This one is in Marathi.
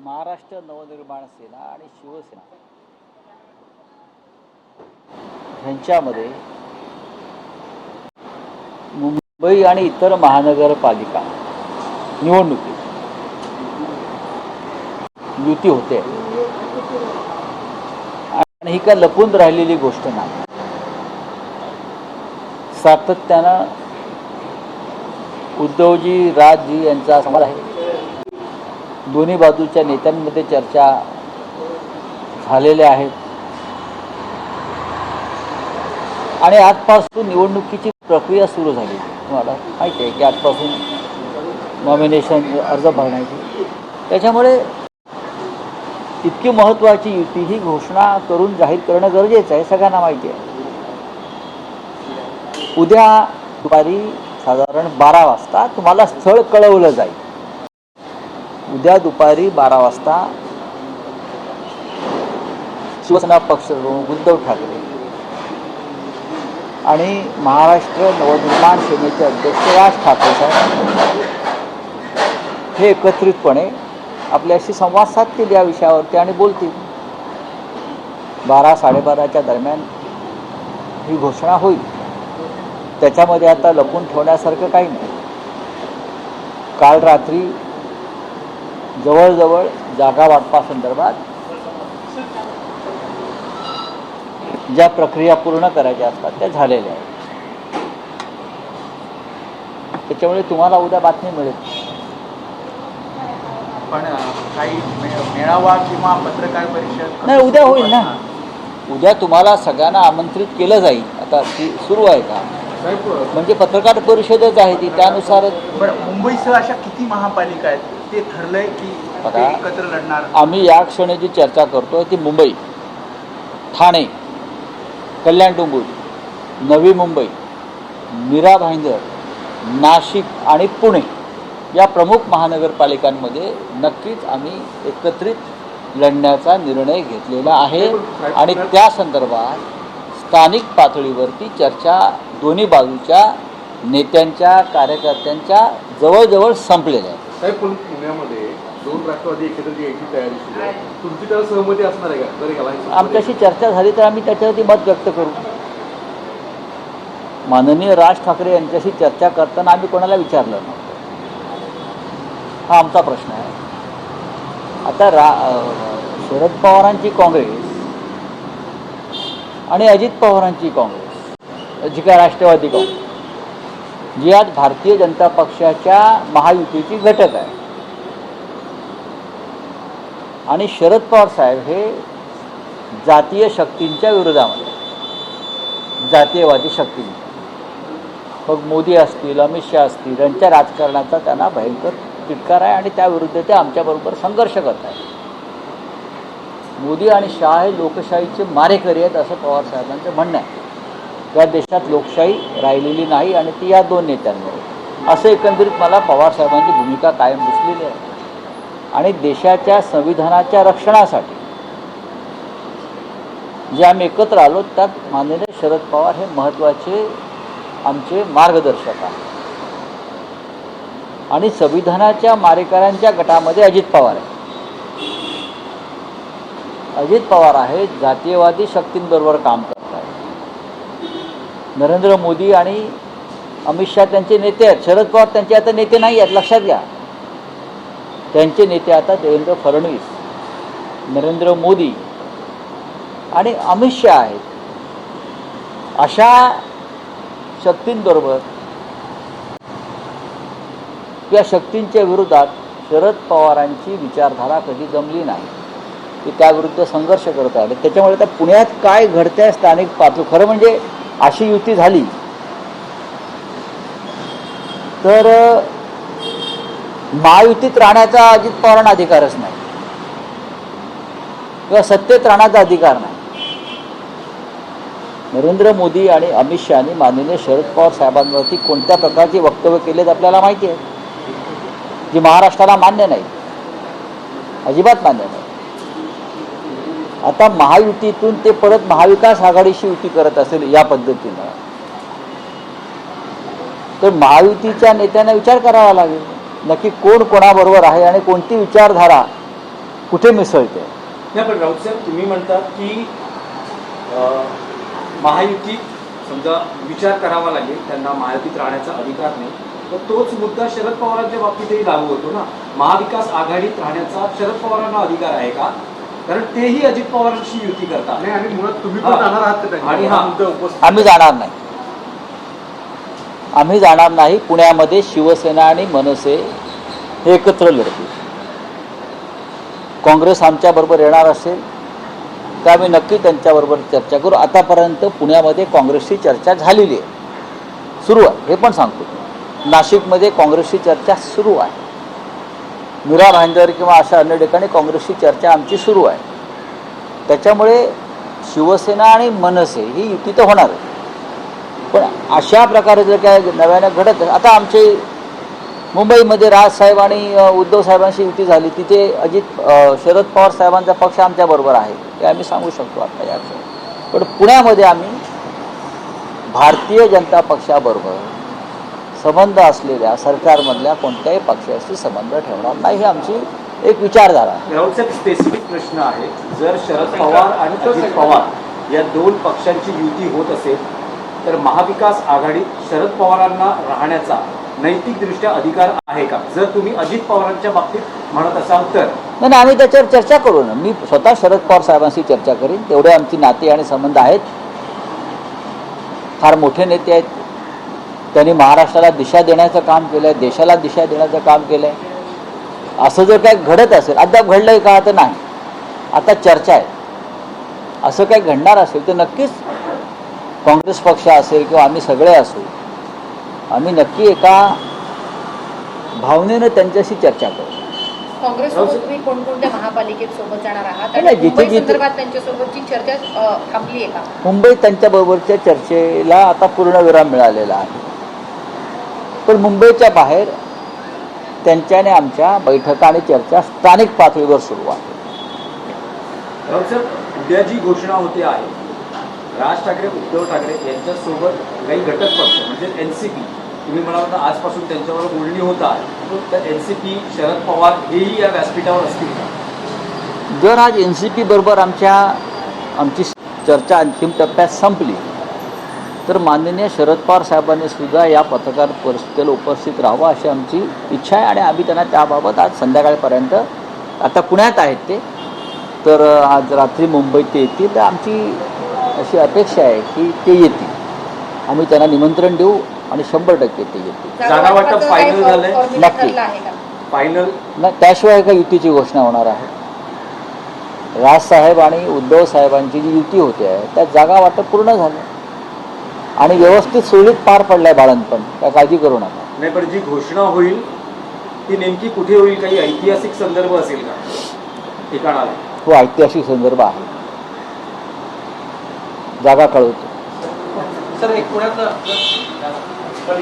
महाराष्ट्र नवनिर्माण सेना आणि शिवसेना ह्यांच्यामध्ये मुंबई आणि इतर महानगरपालिका निवडणुकीत युती होते आणि ही काय लपून राहिलेली गोष्ट नाही. सातत्यानं उद्धवजी राजजी यांचा संवाद आहे. दोन्ही बाजूच्या नेत्यांमध्ये चर्चा झालेल्या आहेत आणि आजपासून निवडणुकीची प्रक्रिया सुरू झाली. तुम्हाला माहिती आहे की आजपासून नॉमिनेशन अर्ज भरण्याची. त्याच्यामुळे इतकी महत्त्वाची युती ही घोषणा करून जाहीर करणं गरजेचं आहे, सगळ्यांना माहिती आहे. उद्या दुपारी साधारण 12 वाजता तुम्हाला स्थळ कळवलं जाईल. उद्या दुपारी 12 वाजता शिवसेना पक्षप्रमुख उद्धव ठाकरे आणि महाराष्ट्र नवनिर्माण सेनेचे अध्यक्ष राज ठाकरे साहेब हे एकत्रितपणे आपल्याशी संवाद साधतील या विषयावरती आणि बोलतील. 12-12:30च्या दरम्यान ही घोषणा होईल. त्याच्यामध्ये आता लपून ठेवण्यासारखं काही नाही. काल रात्री जवळजवळ जागा वाटपासंदर्भात ज्या प्रक्रिया पूर्ण करायच्या असतात त्या झालेल्या आहेत. त्याच्यामुळे तुम्हाला उद्या बातमी मिळेल. पण काही मेळावा किंवा पत्रकार परिषद नाही, उद्या होईल ना. उद्या तुम्हाला सगळ्यांना आमंत्रित केलं जाईल. आता ती सुरू आहे का म्हणजे पत्रकार परिषदच आहे ती, त्यानुसार. मुंबईसह अशा किती महापालिका आहेत ते ठरलंय की ते एकत्र लढणार? आम्ही या क्षणी जी चर्चा करतोय ती मुंबई, ठाणे, कल्याण डोंबिवली, नवी मुंबई, मीरा भाईंदर, नाशिक आणि पुणे या प्रमुख महानगरपालिकांमध्ये नक्कीच आम्ही एकत्रित लढण्याचा निर्णय घेतलेला आहे आणि त्या संदर्भात स्थानिक पातळीवरती चर्चा दोन्ही बाजूच्या नेत्यांच्या कार्यकर्त्यांच्या जवळजवळ संपलेल्या आहेत. साहेब, पण पुण्यामध्ये 2 राष्ट्रवादी एकत्र यायची तयारी सुरू आहे. तुमची त्याला सहमती असणार आहे का? आमच्याशी चर्चा झाली तर आम्ही त्याच्यावरती मत व्यक्त करू. माननीय राज ठाकरे यांच्याशी चर्चा करताना आम्ही कोणाला विचारलं नव्हतं. हा आमचा प्रश्न आहे. आता शरद पवारांची काँग्रेस आणि अजित पवारांची काँग्रेस जी काय राष्ट्रवादी काँग्रेस जी आज भारतीय जनता पक्षाच्या महायुतीची घटक आहे आणि शरद पवार साहेब हे जातीय शक्तींच्या विरोधामध्ये, जातीयवादी शक्तींच्या, मग मोदी असतील, अमित शहा असतील, यांच्या राजकारणाचा त्यांना भयंकर तिटकार आहे आणि त्याविरुद्ध ते आमच्याबरोबर संघर्ष करत आहेत. मोदी आणि शहा हे लोकशाहीचे मारेकरी आहेत असं पवार साहेबांचं म्हणणं आहे. या देशात लोकशाही राहिलेली नाही आणि ती या 2 नेत्यांमुळे, असं एकंदरीत मला पवार साहेबांची भूमिका कायम दिसलेली आहे. आणि देशाच्या संविधानाच्या रक्षणासाठी जे आम्ही एकत्र आलो त्यात माननीय शरद पवार हे महत्त्वाचे आमचे मार्गदर्शक आहेत. आणि संविधानाच्या मारेकऱ्यांच्या गटामध्ये अजित पवार आहे. अजित पवार आहेत जातीयवादी शक्तींबरोबर काम करत आहेत. नरेंद्र मोदी आणि अमित शहा त्यांचे नेते आहेत. शरद पवार त्यांचे आता नेते नाही आहेत, लक्षात घ्या. त्यांचे नेते आता देवेंद्र फडणवीस, नरेंद्र मोदी आणि अमित शहा आहेत. अशा शक्तींबरोबर या शक्तींच्या विरोधात शरद पवारांची विचारधारा कधी जमली नाही. ते त्याविरुद्ध संघर्ष करत आले. त्याच्यामुळे आता पुण्यात काय घडतंय स्थानिक पातळी, खरं म्हणजे अशी युती झाली तर महायुतीत राहण्याचा अजित पवारांना अधिकारच नाही किंवा सत्तेत राहण्याचा अधिकार नाही. नरेंद्र मोदी आणि अमित शहानी माननीय शरद पवार साहेबांवरती कोणत्या प्रकारचे वक्तव्य केलेत आपल्याला माहिती आहे, जे महाराष्ट्राला मान्य नाही, अजिबात मान्य नाही. आता महायुतीतून ते परत महाविकास आघाडीशी युती करत असेल या पद्धतीनं तर महायुतीच्या नेत्यांना विचार करावा लागेल नक्की कोण कोणाबरोबर आहे आणि कोणती विचारधारा कुठे मिसळते. नाही, पण राऊत साहेब तुम्ही म्हणतात की महायुती समजा विचार करावा लागेल, त्यांना महायुतीत राहण्याचा अधिकार नाही, तर तोच मुद्दा शरद पवारांच्या बाबतीतही लागू होतो ना. महाविकास आघाडीत राहण्याचा शरद पवारांना अधिकार आहे का? कारण तेही अजित पवारांशी युती करतात. नाही, आणि मुळात तुम्ही पण हा. जाणार आहात का आणि हा. मुद्दा उपस्थित आम्ही जाणार नाही. आम्ही जाणार नाही. पुण्यामध्ये शिवसेना आणि मनसे हे एकत्र लढतील. काँग्रेस आमच्याबरोबर येणार असेल तर आम्ही नक्की त्यांच्याबरोबर चर्चा करू. आतापर्यंत पुण्यामध्ये काँग्रेसची चर्चा झालेली आहे, सुरू आहे. हे पण सांगतो, नाशिकमध्ये काँग्रेसची चर्चा सुरू आहे. मीरा भाईंदर किंवा अशा अन्य ठिकाणी काँग्रेसची चर्चा आमची सुरू आहे. त्याच्यामुळे शिवसेना आणि मनसे ही युती तर होणार आहे. पण अशा प्रकारे जर काय नव्यानं घडत, आता आमचे मुंबईमध्ये राजसाहेब आणि उद्धव साहेबांशी युती झाली, तिथे शरद पवार साहेबांचा पक्ष आमच्याबरोबर आहे, हे आम्ही सांगू शकतो आता या. पण पुण्यामध्ये आम्ही भारतीय जनता पक्षाबरोबर संबंध असलेल्या सरकारमधल्या कोणत्याही पक्षाशी संबंध ठेवणार नाही, ही आमची एक विचारधारा आहे. राऊत साहेब, स्पेसिफिक प्रश्न आहे, जर शरद पवार आणि अजित पवार या दोन पक्षांची युती होत असेल तर महाविकास आघाडीत शरद पवारांना राहण्याचा नैतिकदृष्ट्या अधिकार आहे का? जर तुम्ही अजित पवारांच्या बाबतीत म्हणत असाल तर. नाही, आम्ही त्याच्यावर चर्चा करू ना. मी स्वतः शरद पवार साहेबांशी चर्चा करीन. तेवढे आमची नाते आणि संबंध आहेत. फार मोठे नेते आहेत. त्यांनी महाराष्ट्राला दिशा देण्याचं काम केलं आहे, देशाला दिशा देण्याचं काम केलं आहे. असं जर काय घडत असेल, अद्याप घडलंय का तर नाही, आता चर्चा आहे. असं काही घडणार असेल तर नक्कीच काँग्रेस पक्ष असेल किंवा आम्ही सगळे असू, आम्ही नक्की एका भावनेनं त्यांच्याशी चर्चा करू. काँग्रेससोबत तुम्ही कोणकोणत्या महापालिकेत सोबत जाणार आहात नाही, आणि जिथे- मुंबई जिथे- संदर्भात त्यांच्यासोबतची चर्चा थांबली आहे का? मुंबईत त्यांच्याबरोबरच्या चर्चेला आता पूर्णविराम मिळालेला आहे. पण मुंबईच्या बाहेर त्यांच्याने आमच्या बैठका आणि चर्चा स्थानिक पातळीवर सुरू आहे. राऊत साहेब, उद्या जी घोषणा होते आहे, राज ठाकरे उद्धव ठाकरे यांच्यासोबत काही घटक पक्ष म्हणजे एनसीपी, तुम्ही म्हणाल तर आजपासून त्यांच्यावर बोलणी होत आहे, तर एनसीपी शरद पवार हेही या व्यासपीठावर असतील का? जर आज एनसीपी बरोबर आमची चर्चा अंतिम टप्प्यात संपली तर माननीय शरद पवार साहेबांनी सुद्धा या पत्रकार परिषदेला उपस्थित राहावं अशी आमची इच्छा आहे. आणि आम्ही त्यांना त्याबाबत आज संध्याकाळपर्यंत, आता पुण्यात आहेत ते, तर आज रात्री मुंबईत ते येतील. तर आमची अशी अपेक्षा आहे की ते येतील. आम्ही त्यांना निमंत्रण देऊ आणि 100% ते येतील. जागा वाटप फायनल झालंय? नक्की. ठरलं आहे का? फायनल नाही, त्याशिवाय का युतीची घोषणा होणार आहे? राजसाहेब आणि उद्धव साहेबांची जी युती होते आहे त्या जागा वाटप पूर्ण झालं आणि व्यवस्थित सुरळीत पार पडलाय बाळंतपण, काय काळजी करू नका. नाही, पण जी घोषणा होईल ती नेमकी कुठे होईल? काही ऐतिहासिक संदर्भ असेल का ठिकाणाला? तो ऐतिहासिक संदर्भ आहे, जागा कळवतो. सर, एक पुण्यातलं पण